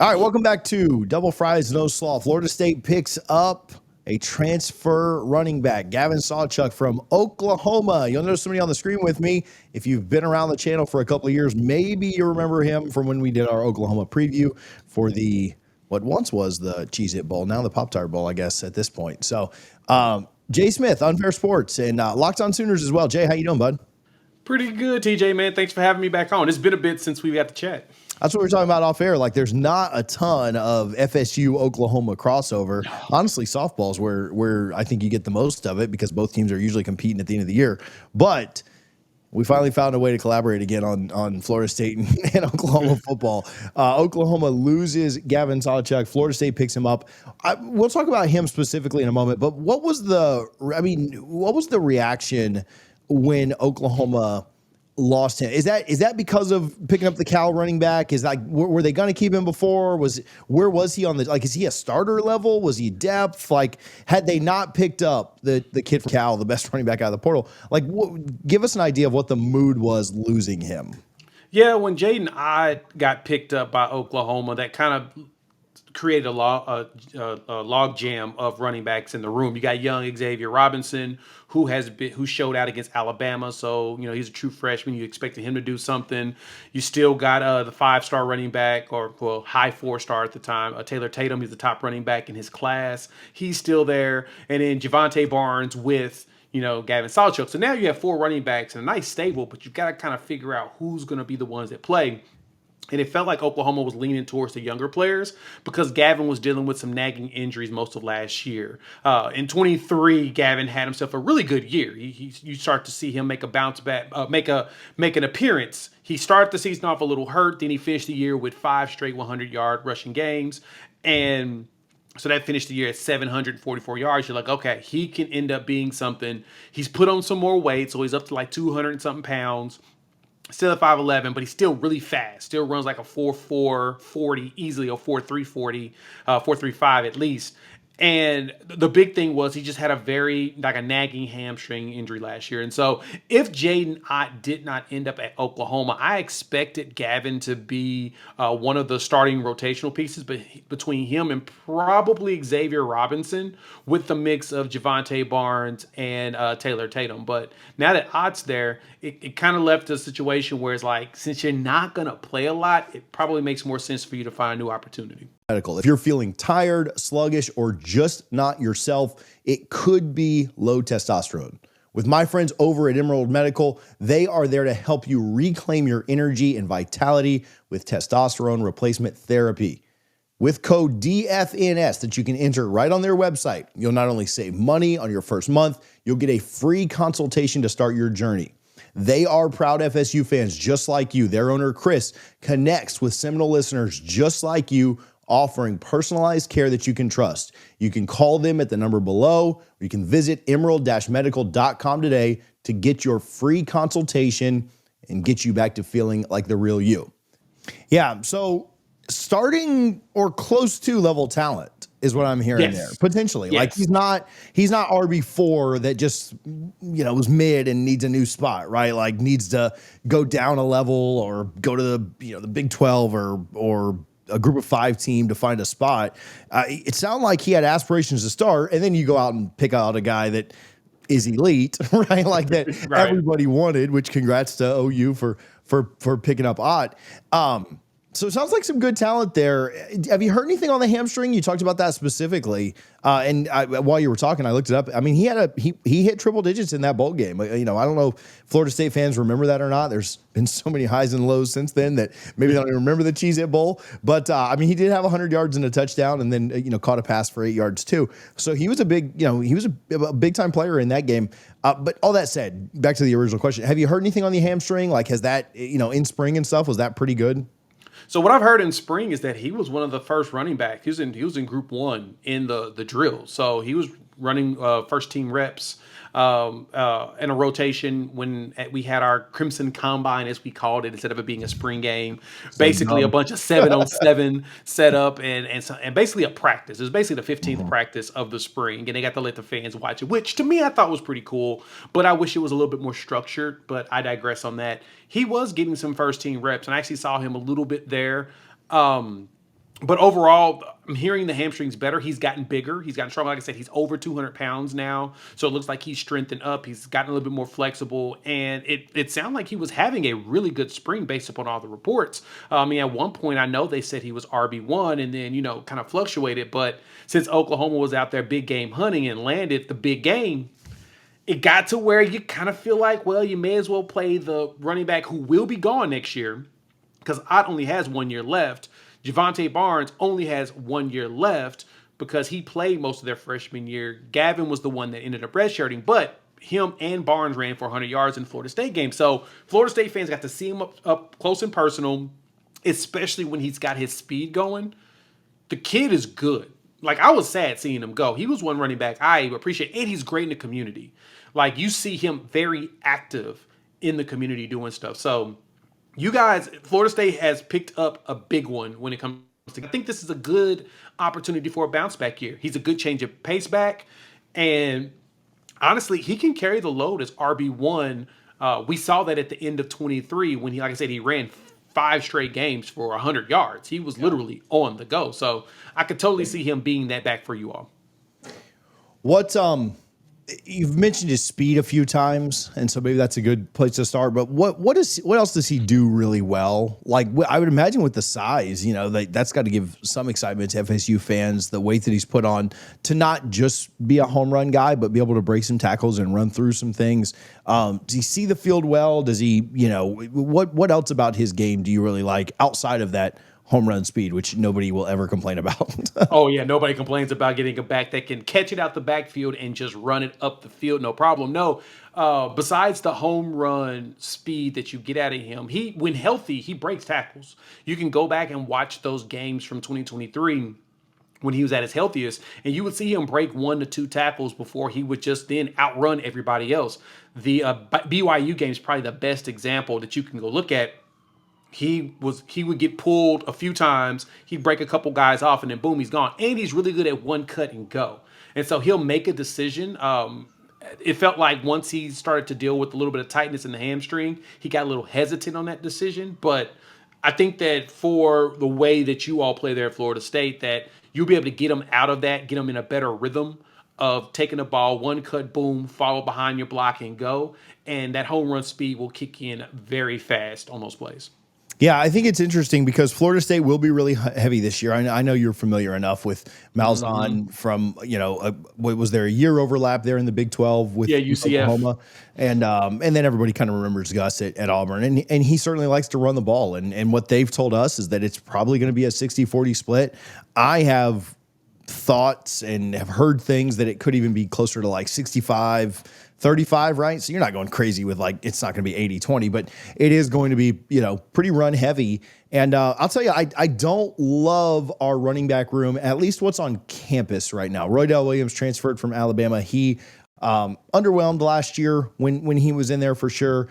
All right, welcome back to Double Fries, No Slaw. Florida State picks up a transfer running back, Gavin Sawchuk from Oklahoma. You'll notice somebody on the screen with me. If you've been around the channel for a couple of years, maybe you remember him from when we did our Oklahoma preview for the what once was the Cheez-It Bowl, now the Pop-Tart Bowl, I guess, at this point. So, Jay Smith, Unfair Sports, and Locked On Sooners as well. Jay, how you doing, bud? Pretty good, TJ, man. Thanks for having me back on. It's been a bit since we got to chat. That's what we were talking about off air. Like, there's not a ton of FSU Oklahoma crossover. Honestly, softball's where I think you get the most of it because both teams are usually competing at the end of the year. But we finally found a way to collaborate again on Florida State and Oklahoma football. Oklahoma loses Gavin Sawchuk. Florida State picks him up. We'll talk about him specifically in a moment. But what was the reaction when Oklahoma lost him? Is that because of picking up the Cal running back? Is like were they going to keep him before? Where was he on the, like, is he a starter level? Was he depth? Like, had they not picked up the kid from Cal, the best running back out of the portal, like give us an idea of what the mood was losing him. Yeah, when Jaden Ott got picked up by Oklahoma, that kind of created a log jam of running backs in the room. You got young Xavier Robinson, who showed out against Alabama, so he's a true freshman. You expected him to do something. You still got the 5-star running back, or high 4-star at the time, Taylor Tatum. He's the top running back in his class. He's still there, and then Javante Barnes with Gavin Sawchuk. So now you have 4 running backs and a nice stable, but you've got to kind of figure out who's going to be the ones that play. And it felt like Oklahoma was leaning towards the younger players because Gavin was dealing with some nagging injuries most of last year. In 23, Gavin had himself a really good year. You start to see him make a bounce back, make an appearance. He started the season off a little hurt, then he finished the year with 5 straight 100-yard rushing games, and so that finished the year at 744 yards. You're like, okay, he can end up being something. He's put on some more weight, so he's up to like 200 and something pounds. Still at 5'11", but he's still really fast. Still runs like a 4.4 40 easily, or 4.3 40, 4.35 at least. And the big thing was he just had a nagging hamstring injury last year. And so if Jaden Ott did not end up at Oklahoma, I expected Gavin to be one of the starting rotational pieces, but between him and probably Xavier Robinson with the mix of Javante Barnes and Taylor Tatum. But now that Ott's there, it kind of left a situation where it's like, since you're not going to play a lot, it probably makes more sense for you to find a new opportunity. If you're feeling tired, sluggish, or just not yourself, it could be low testosterone. With my friends over at Emerald Medical, they are there to help you reclaim your energy and vitality with testosterone replacement therapy. With code DFNS that you can enter right on their website, you'll not only save money on your first month, you'll get a free consultation to start your journey. They are proud FSU fans just like you. Their owner, Chris, connects with Seminole listeners just like you, offering personalized care that you can trust. You can call them at the number below, or you can visit emerald-medical.com today to get your free consultation and get you back to feeling like the real you. Yeah, so starting or close to level talent is what I'm hearing there, potentially. Yes. Like he's not RB4 that just, was mid and needs a new spot, right? Like needs to go down a level or go to the Big 12 or a group of 5 team to find a spot. It sounded like he had aspirations to start, and then you go out and pick out a guy that is elite, right? Like that right. Everybody wanted, which congrats to OU for picking up Ott. So it sounds like some good talent there. Have you heard anything on the hamstring? You talked about that specifically. While you were talking, I looked it up. I mean, he hit triple digits in that bowl game. I don't know if Florida State fans remember that or not. There's been so many highs and lows since then that maybe they don't even remember the Cheez-It Bowl. But he did have 100 yards and a touchdown, and then caught a pass for 8 yards too. So he was a big big time player in that game. But all that said, back to the original question: have you heard anything on the hamstring? Like, has that in spring and stuff, was that pretty good? So what I've heard in spring is that he was one of the first running backs. He was in Group 1 in the drill. So he was running first team reps in a rotation when we had our Crimson Combine, as we called it, instead of it being a spring game. Basically a bunch of 7-on-7 set up and basically a practice. It was basically the 15th practice of the spring, and they got to let the fans watch it, which to me I thought was pretty cool, but I wish it was a little bit more structured, but I digress on that. He was getting some first team reps, and I actually saw him a little bit there. But overall, I'm hearing the hamstrings better. He's gotten bigger. He's gotten stronger. Like I said, he's over 200 pounds now. So it looks like he's strengthened up. He's gotten a little bit more flexible. And it sounded like he was having a really good spring based upon all the reports. I mean, at one point, I know they said he was RB1 and then, kind of fluctuated. But since Oklahoma was out there big game hunting and landed the big game, it got to where you kind of feel like, well, you may as well play the running back who will be gone next year because Ott only has 1 year left. Javante Barnes only has 1 year left because he played most of their freshman year. Gavin was the one that ended up redshirting, but him and Barnes ran for 100 yards in the Florida State game. So Florida State fans got to see him up close and personal, especially when he's got his speed going. The kid is good. Like, I was sad seeing him go. He was one running back I appreciate, and he's great in the community. Like, you see him very active in the community doing stuff. So you guys, Florida State has picked up a big one when it comes to. I think this is a good opportunity for a bounce back year. He's a good change of pace back, and honestly, he can carry the load as RB1. We saw that at the end of 23 when he, like I said, he ran 5 straight games for 100 yards. He was literally on the go. So I could totally see him being that back for you all. What you've mentioned his speed a few times, and so maybe that's a good place to start. But what else does he do really well? Like I would imagine with the size, that's got to give some excitement to FSU fans. The weight that he's put on to not just be a home run guy, but be able to break some tackles and run through some things. Does he see the field well? Does he, what else about his game do you really like outside of that home run speed, which nobody will ever complain about? Oh, yeah. Nobody complains about getting a back that can catch it out the backfield and just run it up the field. No problem. No. Besides the home run speed that you get out of him, when healthy, he breaks tackles. You can go back and watch those games from 2023 when he was at his healthiest, and you would see him break 1 to 2 tackles before he would just then outrun everybody else. The BYU game is probably the best example that you can go look at. He would get pulled a few times. He'd break a couple guys off, and then boom, he's gone. And he's really good at one cut and go. And so he'll make a decision. It felt like once he started to deal with a little bit of tightness in the hamstring, he got a little hesitant on that decision. But I think that for the way that you all play there at Florida State, that you'll be able to get him out of that, get him in a better rhythm of taking the ball, one cut, boom, follow behind your block and go. And that home run speed will kick in very fast on those plays. Yeah, I think it's interesting because Florida State will be really heavy this year. I know you're familiar enough with Malzahn from, what was there, a year overlap there in the Big 12 with UCF. Oklahoma. And then everybody kind of remembers Gus at Auburn. And he certainly likes to run the ball. And what they've told us is that it's probably going to be a 60-40 split. I have thoughts and have heard things that it could even be closer to like 65-35, right? So you're not going crazy with it's not going to be 80-20, but it is going to be, pretty run heavy. And I'll tell you, I don't love our running back room, at least what's on campus right now. Roydell Williams transferred from Alabama. He underwhelmed last year when he was in there for sure.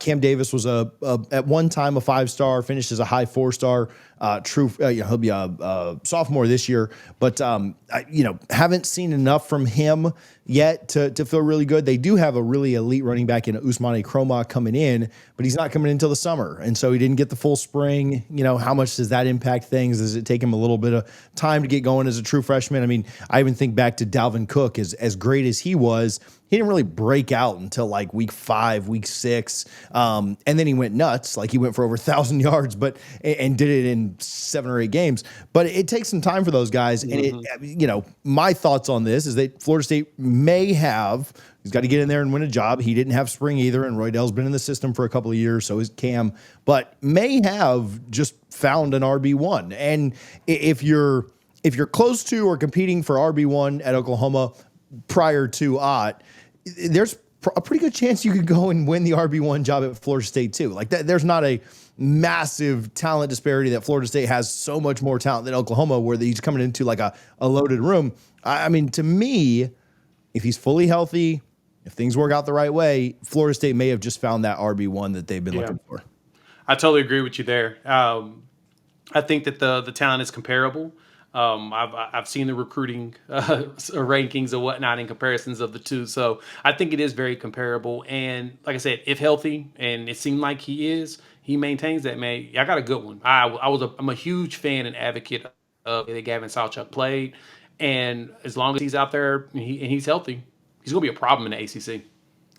Cam Davis was at one time a 5-star, finished as a high 4-star. He'll be a sophomore this year, but haven't seen enough from him yet to feel really good. They do have a really elite running back in Ousmane Kromah coming in, but he's not coming in until the summer, and so he didn't get the full spring. How much does that impact things? Does it take him a little bit of time to get going as a true freshman? I mean, I even think back to Dalvin Cook, as great as he was. He didn't really break out until like week 5, week 6. And then he went nuts. Like he went for over 1,000 yards, and did it in 7 or 8 games. But it takes some time for those guys. And my thoughts on this is that Florida State he's got to get in there and win a job. He didn't have spring either. And Roydell's been in the system for a couple of years. So is Cam, but may have just found an RB1. And if you're close to or competing for RB1 at Oklahoma prior to Ott, there's a pretty good chance you could go and win the RB1 job at Florida State too. Like that, there's not a massive talent disparity that Florida State has so much more talent than Oklahoma, where he's coming into like a loaded room. I mean, to me, if he's fully healthy, if things work out the right way, Florida State may have just found that RB1 that they've been looking for. I totally agree with you there. I think that the talent is comparable. I've seen the recruiting rankings and whatnot in comparisons of the two, so I think it is very comparable. And like I said, if healthy, and it seemed like he maintains that. Man, I got a good one. I'm a huge fan and advocate that Gavin Sawchuk played. And as long as he's out there and he's healthy, he's going to be a problem in the ACC.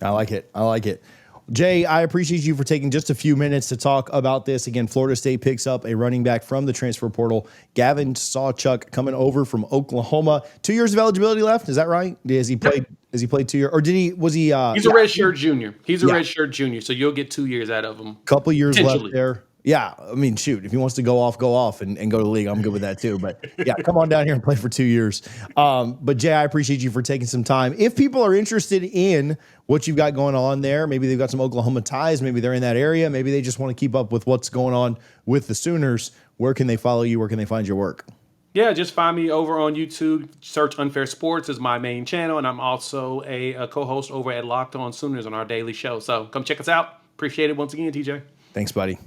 I like it. I like it. Jay, I appreciate you for taking just a few minutes to talk about this. Again, Florida State picks up a running back from the transfer portal, Gavin Sawchuk, coming over from Oklahoma. 2 years of eligibility left. Is that right? Has he played? Yep. Has he played 2 years? Or did he? Was he? He's a redshirt junior. He's a redshirt junior, so you'll get 2 years out of him. Couple years left Potentially. there. Yeah, I mean, shoot, if he wants to go off and go to the league, I'm good with that too. But yeah, come on down here and play for 2 years. But Jay, I appreciate you for taking some time. If people are interested in what you've got going on there, maybe they've got some Oklahoma ties, maybe they're in that area, maybe they just want to keep up with what's going on with the Sooners, where can they follow you? Where can they find your work? Yeah, just find me over on YouTube. Search Unfair Sports is my main channel, and I'm also a co-host over at Locked On Sooners on our daily show. So come check us out. Appreciate it once again, TJ. Thanks, buddy.